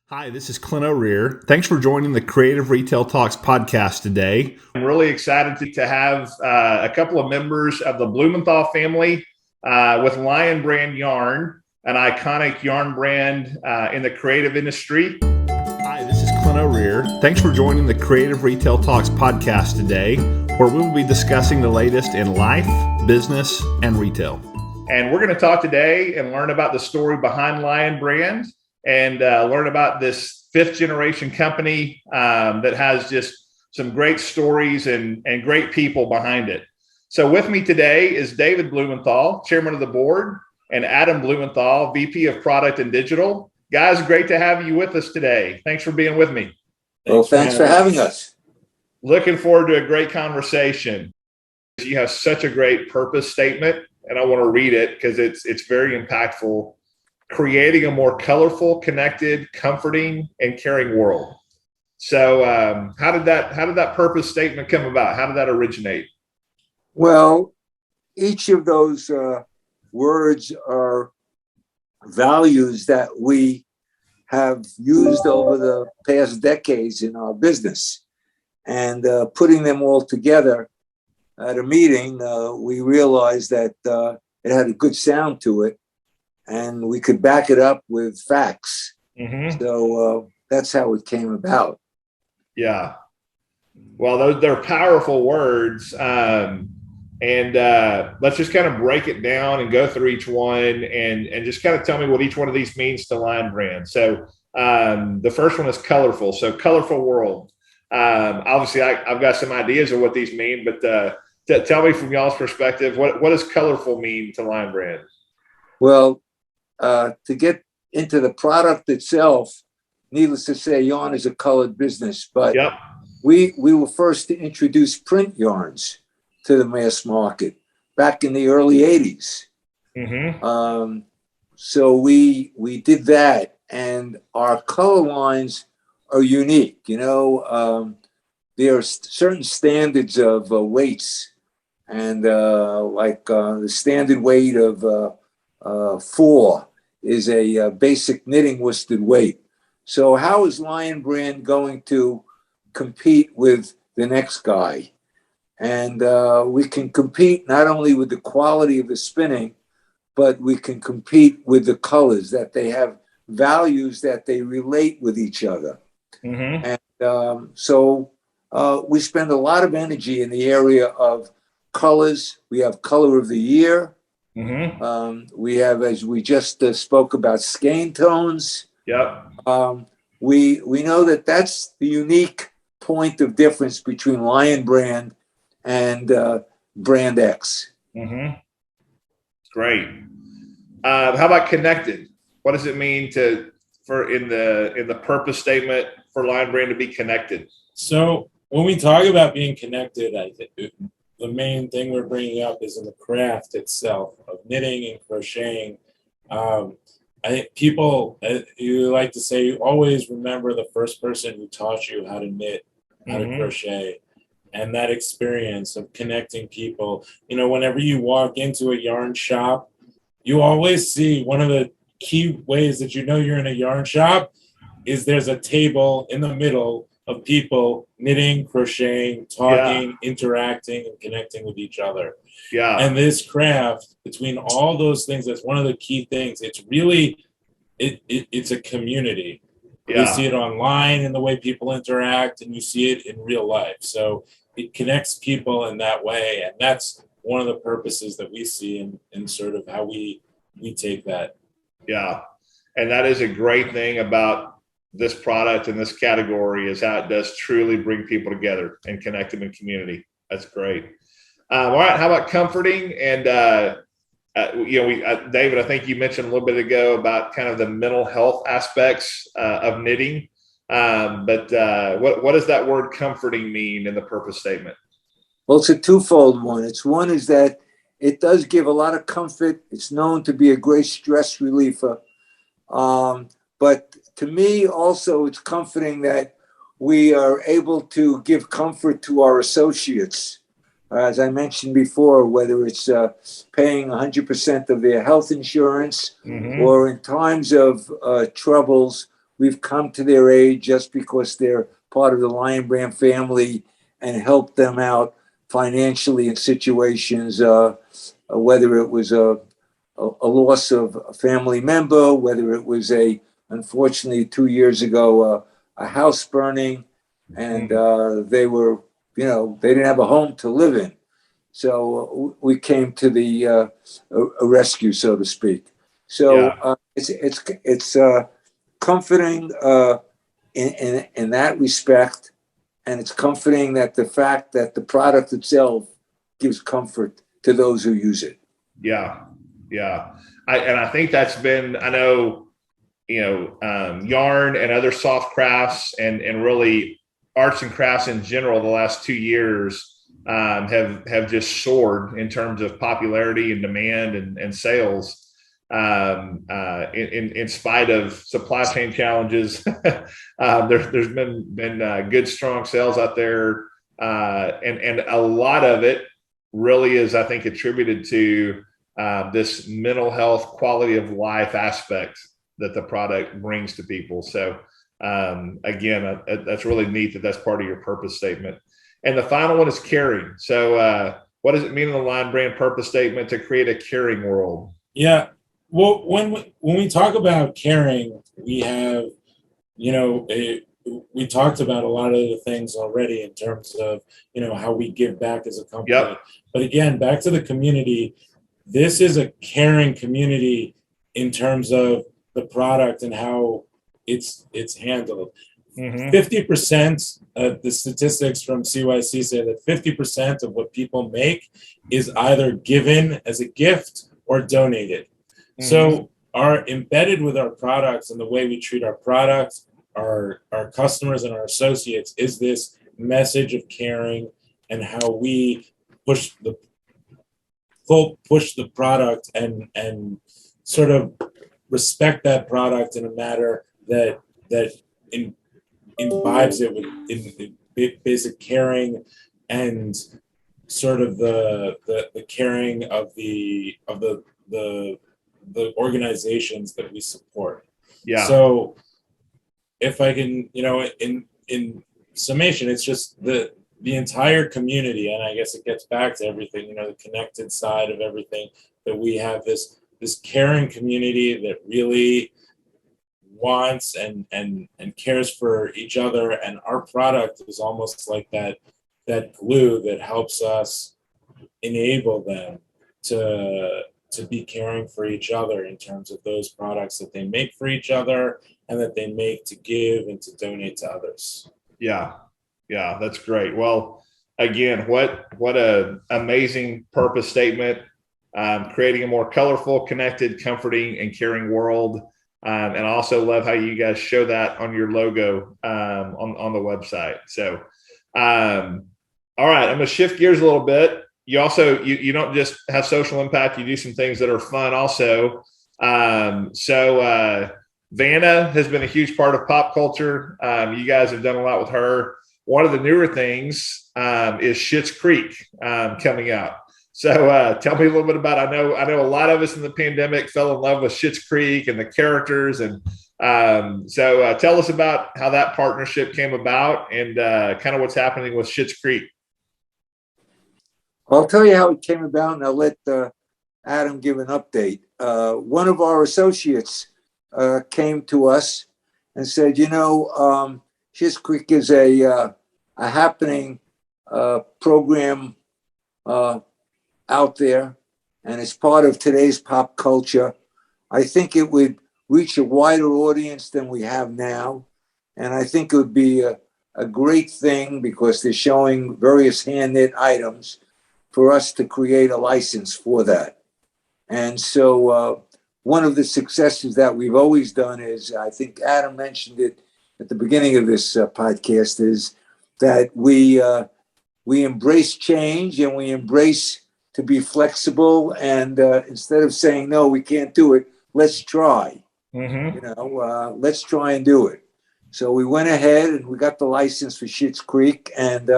Hi, this is 𝗧𝗏𝗦𝗧𝗦. Thanks for joining the Creative Retail Talks podcast today. I'm really excited to have a couple of members of the Blumenthal family with Lion Brand Yarn, an iconic yarn brand in the creative industry. Hi, this is 𝗧𝗏𝗧𝗦𝗧𝗏. Thanks for joining the Creative Retail Talks podcast today, where we will be discussing the latest in life, business, and retail. And we're going to talk today and learn about the story behind Lion Brand and learn about this fifth generation company that has just some great stories and great people behind it. So with me today is David Blumenthal, chairman of the board, and Adam Blumenthal, VP of Product and Digital. Guys, great to have you with us today. Thanks for being with me. Well, thanks for having us. Looking forward to a great conversation. You have such a great purpose statement, and I want to read it because it's very impactful. Creating a more colorful, connected, comforting, and caring world. So how did that purpose statement come about? How did that originate? Well, each of those words are values that we have used over the past decades in our business. And putting them all together at a meeting, we realized that it had a good sound to it. And we could back it up with facts. Mm-hmm. So that's how it came about. Yeah. Well, they're powerful words. And let's just kind of break it down and go through each one and just kind of tell me what each one of these means to Lion Brand. So the first one is colorful. So colorful world. Obviously, I've got some ideas of what these mean, but tell me from y'all's perspective, what does colorful mean to Lion Brand? Well, to get into the product itself, needless to say, yarn is a colored business, but yep. we were first to introduce print yarns to the mass market back in the early 80s. Mm-hmm. So we did that, and our color lines are unique. You know, there are certain standards of weights, and the standard weight of 4 is a basic knitting worsted weight. So how is Lion Brand going to compete with the next guy? And we can compete not only with the quality of the spinning, but we can compete with the colors, that they have values that they relate with each other. Mm-hmm. And so we spend a lot of energy in the area of colors. We have color of the year. Mm-hmm. We have, as we just spoke about, skein tones. Yep. We know that that's the unique point of difference between Lion Brand and Brand X. Mm-hmm. Great. How about connected? What does it mean for in the purpose statement for Lion Brand to be connected? So when we talk about being connected, I think the main thing we're bringing up is in the craft itself of knitting and crocheting. I think people, you like to say, you always remember the first person who taught you how to knit, how mm-hmm. to crochet, and that experience of connecting people. You know, whenever you walk into a yarn shop, you always see one of the key ways that you know you're in a yarn shop is there's a table in the middle of people knitting, crocheting, talking, interacting, and connecting with each other. Yeah. And this craft, between all those things, that's one of the key things. It's really, it's a community. Yeah. You see it online in the way people interact, and you see it in real life. So it connects people in that way. And that's one of the purposes that we see in sort of how we take that. Yeah. And that is a great thing about this product and this category, is how it does truly bring people together and connect them in community. That's great. All right. How about comforting? And, David, I think you mentioned a little bit ago about kind of the mental health aspects of knitting. But what does that word comforting mean in the purpose statement? Well, it's a twofold one. One is that it does give a lot of comfort. It's known to be a great stress reliever. But to me, also, it's comforting that we are able to give comfort to our associates. As I mentioned before, whether it's paying 100% of their health insurance, mm-hmm. or in times of troubles, we've come to their aid just because they're part of the Lion Brand family and helped them out financially in situations, whether it was a loss of a family member, whether it was unfortunately 2 years ago, a house burning, and they were, they didn't have a home to live in. So we came to the a rescue, so to speak. So it's comforting in that respect, and it's comforting that the fact that the product itself gives comfort to those who use it. Yeah, yeah. I think that's been, I know, yarn and other soft crafts and really arts and crafts in general the last 2 years have just soared in terms of popularity and demand and sales. In spite of supply chain challenges, there's been good, strong sales out there, and a lot of it really is, I think, attributed to this mental health, quality of life aspect that the product brings to people. So again, that's really neat that that's part of your purpose statement. And the final one is caring. So what does it mean in the Lion Brand purpose statement to create a caring world? Yeah. Well, when we talk about caring, we have, we talked about a lot of the things already in terms of, how we give back as a company. Yep. But again, back to the community, this is a caring community in terms of the product and how it's handled. 50% of the statistics from CYC say that 50% of what people make is either given as a gift or donated. So embedded with our products and the way we treat our products, our customers and our associates is this message of caring and how we push the product and sort of respect that product in a manner that imbibes it with in basic caring and sort of the caring of the organizations that we support. Yeah. So if I can, in summation, it's just the entire community, and I guess it gets back to everything, the connected side of everything, that we have this caring community that really wants and cares for each other, and our product is almost like that glue that helps us enable them to be caring for each other in terms of those products that they make for each other and that they make to give and to donate to others. Yeah, that's great. Well, again, what a amazing purpose statement, creating a more colorful, connected, comforting, and caring world. And I also love how you guys show that on your logo on the website. So, all right, I'm going to shift gears a little bit. You also, you don't just have social impact, you do some things that are fun also. So Vanna has been a huge part of pop culture. You guys have done a lot with her. One of the newer things is Schitt's Creek coming out. So tell me a little bit about, I know a lot of us in the pandemic fell in love with Schitt's Creek and the characters. And so tell us about how that partnership came about and kind of what's happening with Schitt's Creek. I'll tell you how it came about, and I'll let Adam give an update. One of our associates came to us and said, Schitt's Creek is a happening program out there, and it's part of today's pop culture. I think it would reach a wider audience than we have now, and I think it would be a great thing because they're showing various hand-knit items for us to create a license for that. And so one of the successes that we've always done is, I think Adam mentioned it at the beginning of this podcast, is that we embrace change and we embrace to be flexible. And instead of saying, no, we can't do it, let's try. Let's try and do it. So we went ahead and we got the license for Schitt's Creek, and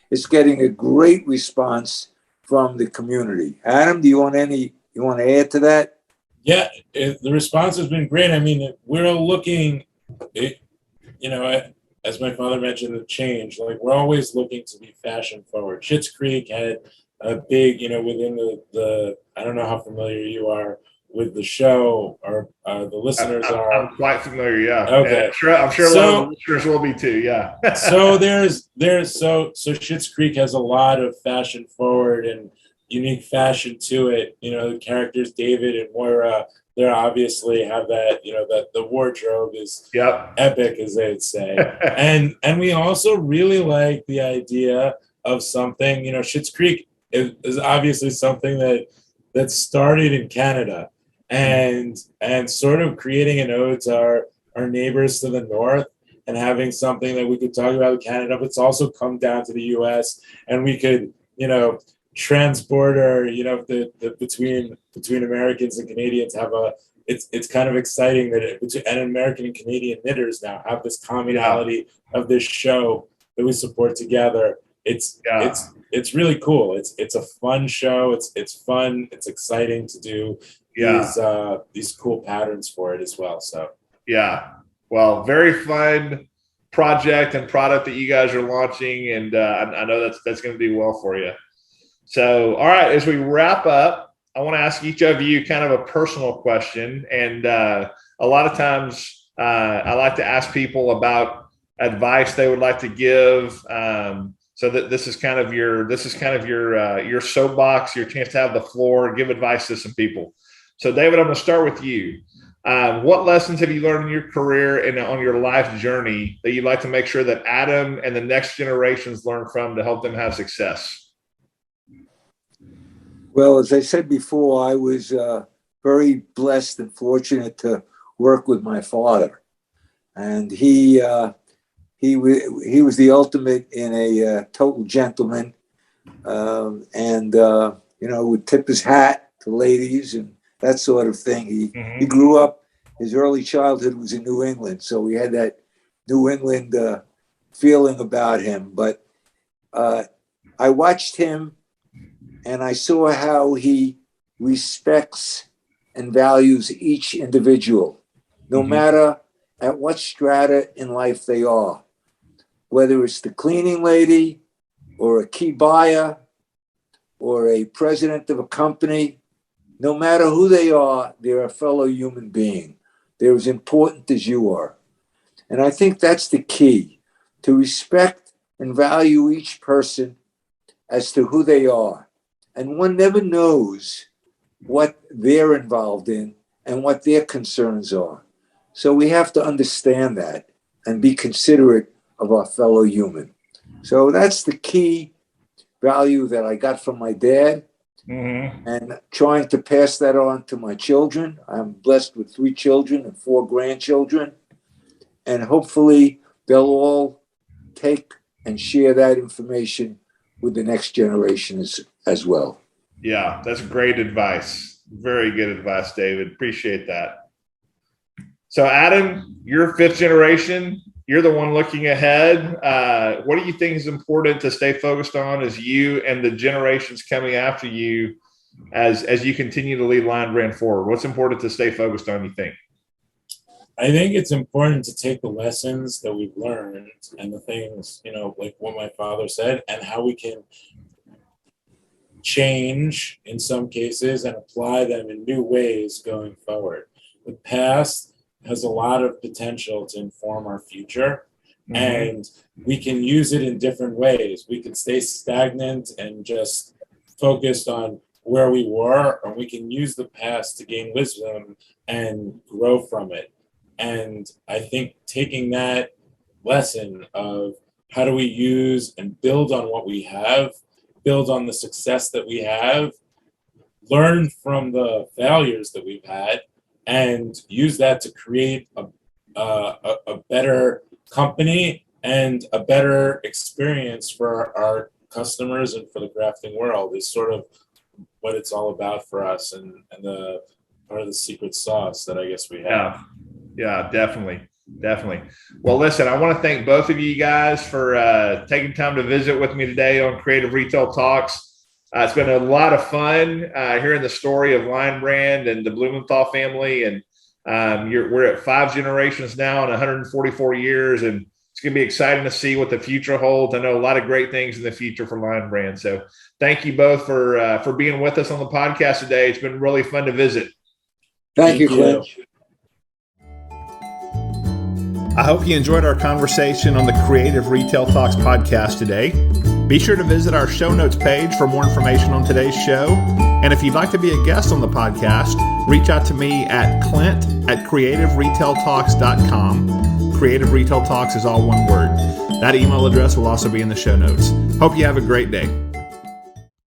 it's getting a great response from the community. Adam, do you want to add to that? Yeah, the response has been great. I mean, we're looking as my father mentioned, the change. Like, we're always looking to be fashion forward. Schitt's Creek had a big, within the I don't know how familiar you are with the show, or the listeners are. I'm quite familiar, yeah. Okay. I'm sure a lot of the listeners will be too, yeah. So so Schitt's Creek has a lot of fashion forward and unique fashion to it. The characters David and Moira, they obviously have that, that the wardrobe is epic, as they'd say. and we also really like the idea of something, Schitt's Creek is obviously something that started in Canada, and sort of creating an ode to our neighbors to the north, and having something that we could talk about in Canada, but it's also come down to the US, and we could, transborder, between Americans and Canadians have it's kind of exciting that and American and Canadian knitters now have this commonality of this show that we support together. It's really cool. It's a fun show. It's fun. It's exciting to do these cool patterns for it as well. So well, very fun project and product that you guys are launching, and I know that's going to do well for you. So, all right, as we wrap up, I want to ask each of you kind of a personal question, and a lot of times I like to ask people about advice they would like to give. So that this is kind of your soapbox, your chance to have the floor, give advice to some people. So, David, I'm going to start with you. What lessons have you learned in your career and on your life journey that you'd like to make sure that Adam and the next generations learn from to help them have success? Well, as I said before, I was very blessed and fortunate to work with my father, and he was the ultimate in a total gentleman, and would tip his hat to ladies and that sort of thing. He grew up, his early childhood was in New England, so we had that New England feeling about him. But I watched him, and I saw how he respects and values each individual, no matter at what strata in life they are, whether it's the cleaning lady or a key buyer or a president of a company. No matter who they are, they're a fellow human being. They're as important as you are. And I think that's the key, to respect and value each person as to who they are. And one never knows what they're involved in and what their concerns are. So we have to understand that and be considerate of our fellow human. So that's the key value that I got from my dad, and trying to pass that on to my children. I'm blessed with 3 children and 4 grandchildren, and hopefully they'll all take and share that information with the next generation as well. Yeah, that's great advice. Very good advice, David. Appreciate that. So, Adam, you're 5th generation. You're the one looking ahead. What do you think is important to stay focused on as you and the generations coming after you, as you continue to lead Lion Brand forward? What's important to stay focused on, you think? I think it's important to take the lessons that we've learned and the things, like what my father said, and how we can change in some cases and apply them in new ways going forward. The past has a lot of potential to inform our future, and we can use it in different ways. We can stay stagnant and just focused on where we were, or we can use the past to gain wisdom and grow from it. And I think taking that lesson of how do we use and build on what we have, build on the success that we have, learn from the failures that we've had, and use that to create a better company and a better experience for our customers and for the crafting world is sort of what it's all about for us, and the part of the secret sauce that I guess we have. Yeah, definitely. Well, listen, I want to thank both of you guys for taking time to visit with me today on Creative Retail Talks. It's been a lot of fun hearing the story of Lion Brand and the Blumenthal family, and We're at 5 generations now and 144 years, and it's going to be exciting to see what the future holds. I know a lot of great things in the future for Lion Brand. So thank you both for being with us on the podcast today. It's been really fun to visit. Thank you, Clint. I hope you enjoyed our conversation on the Creative Retail Talks podcast today. Be sure to visit our show notes page for more information on today's show. And if you'd like to be a guest on the podcast, reach out to me at clint@creativeretailtalks.com. Creative Retail Talks is all one word. That email address will also be in the show notes. Hope you have a great day.